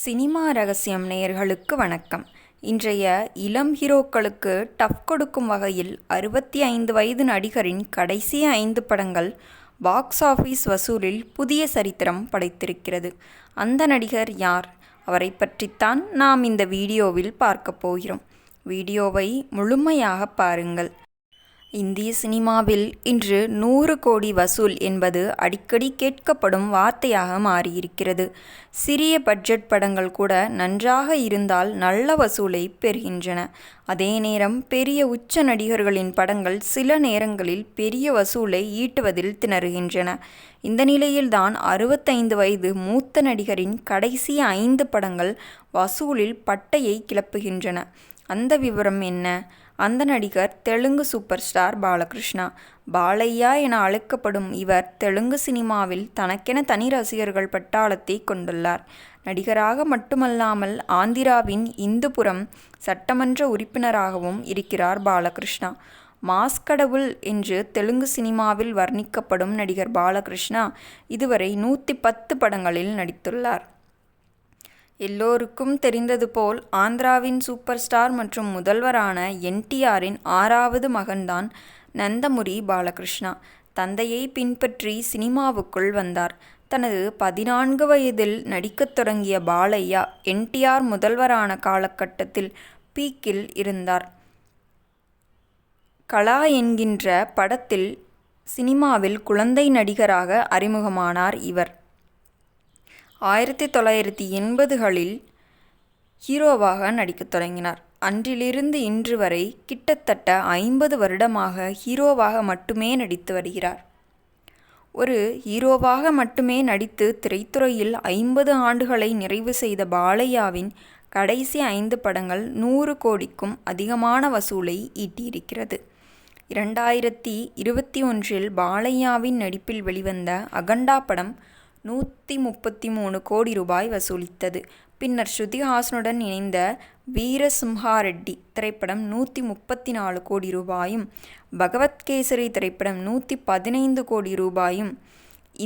Cinema ரகசியம் நேயர்களுக்கு வணக்கம். இன்றைய இளம் ஹீரோக்களுக்கு டஃப் கொடுக்கும் வகையில் 65 வயது நடிகரின் கடைசி 5 படங்கள் பாக்ஸ் ஆஃபீஸ் வசூலில் புதிய சரித்திரம் படைத்திருக்கிறது. அந்த நடிகர் யார்? அவரை பற்றித்தான் நாம் இந்த வீடியோவில் பார்க்க போகிறோம். வீடியோவை முழுமையாக பாருங்கள். இந்திய சினிமாவில் இன்று 100 கோடி வசூல் என்பது அடிக்கடி கேட்கப்படும் வார்த்தையாக மாறியிருக்கிறது. சிறிய பட்ஜெட் படங்கள் கூட நன்றாக இருந்தால் நல்ல வசூலை பெறுகின்றன. அதே நேரம் பெரிய உச்ச நடிகர்களின் படங்கள் சில நேரங்களில் பெரிய வசூலை ஈட்டுவதில் திணறுகின்றன. இந்த நிலையில்தான் 65 வயது மூத்த நடிகரின் கடைசி 5 படங்கள் வசூலில் பட்டையை கிளப்புகின்றன. அந்த விவரம் என்ன? அந்த நடிகர் தெலுங்கு சூப்பர் ஸ்டார் பாலகிருஷ்ணா. பாலையா என அழைக்கப்படும் இவர் தெலுங்கு சினிமாவில் தனக்கென தனி ரசிகர்கள் பட்டாளத்தை கொண்டுள்ளார். நடிகராக மட்டுமல்லாமல் ஆந்திராவின் இந்துபுரம் சட்டமன்ற உறுப்பினராகவும் இருக்கிறார் பாலகிருஷ்ணா. மாஸ் கடவுள் என்று தெலுங்கு சினிமாவில் வர்ணிக்கப்படும் நடிகர் பாலகிருஷ்ணா இதுவரை 110 படங்களில் நடித்துள்ளார். எல்லோருக்கும் தெரிந்தது போல் ஆந்திராவின் சூப்பர் ஸ்டார் மற்றும் முதல்வரான NTRின் 6வது மகன்தான் நந்தமுரி பாலகிருஷ்ணா. தந்தையை பின்பற்றி சினிமாவுக்குள் வந்தார். தனது 14 வயதில் நடிக்கத் தொடங்கிய பாலையா NTR முதல்வரான காலகட்டத்தில் பீக்கில் இருந்தார். கலா என்கின்ற படத்தில் சினிமாவில் குழந்தை நடிகராக அறிமுகமானார் இவர். 1980களில் ஹீரோவாக நடிக்கத் தொடங்கினார். அன்றிலிருந்து இன்று வரை கிட்டத்தட்ட 50 வருடமாக ஹீரோவாக மட்டுமே நடித்து வருகிறார். ஒரு ஹீரோவாக மட்டுமே நடித்து திரைத்துறையில் 50 ஆண்டுகளை நிறைவு செய்த பாலையாவின் கடைசி 5 படங்கள் 100 கோடிக்கும் அதிகமான வசூலை ஈட்டியிருக்கிறது. 2021இல் பாலையாவின் நடிப்பில் வெளிவந்த அகண்டா படம் 133 கோடி ரூபாய் வசூலித்தது. பின்னர் ஸ்ருதிஹாசனுடன் இணைந்த வீரசிம்ஹாரெட்டி திரைப்படம் 134 கோடி ரூபாயும், பகவத்கேசரி திரைப்படம் 115 கோடி ரூபாயும்.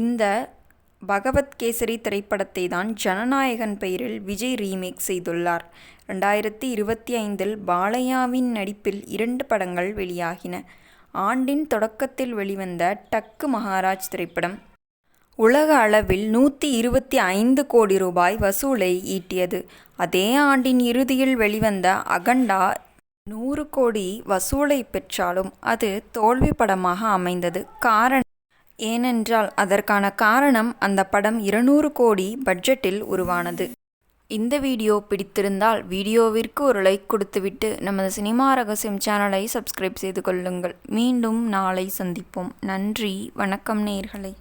இந்த பகவத்கேசரி திரைப்படத்தை தான் ஜனநாயகன் பெயரில் விஜய் ரீமேக் செய்துள்ளார். 2025இல் பாலையாவின் நடிப்பில் 2 படங்கள் வெளியாகின. ஆண்டின் தொடக்கத்தில் வெளிவந்த டக்கு மகாராஜ் திரைப்படம் உலக அளவில் 125 கோடி ரூபாய் வசூலை ஈட்டியது. அதே ஆண்டின் இறுதியில் வெளிவந்த அகண்டா 100 கோடி வசூலை பெற்றாலும் அது தோல்வி படமாக அமைந்தது. ஏனென்றால் அதற்கான காரணம் அந்த படம் 200 கோடி பட்ஜெட்டில் உருவானது. இந்த வீடியோ பிடித்திருந்தால் வீடியோவிற்கு ஒரு லைக் கொடுத்துவிட்டு நமது சினிமா ரகசியம் சேனலை சப்ஸ்கிரைப் செய்து கொள்ளுங்கள். மீண்டும் நாளை சந்திப்போம். நன்றி, வணக்கம் நேயர்களே.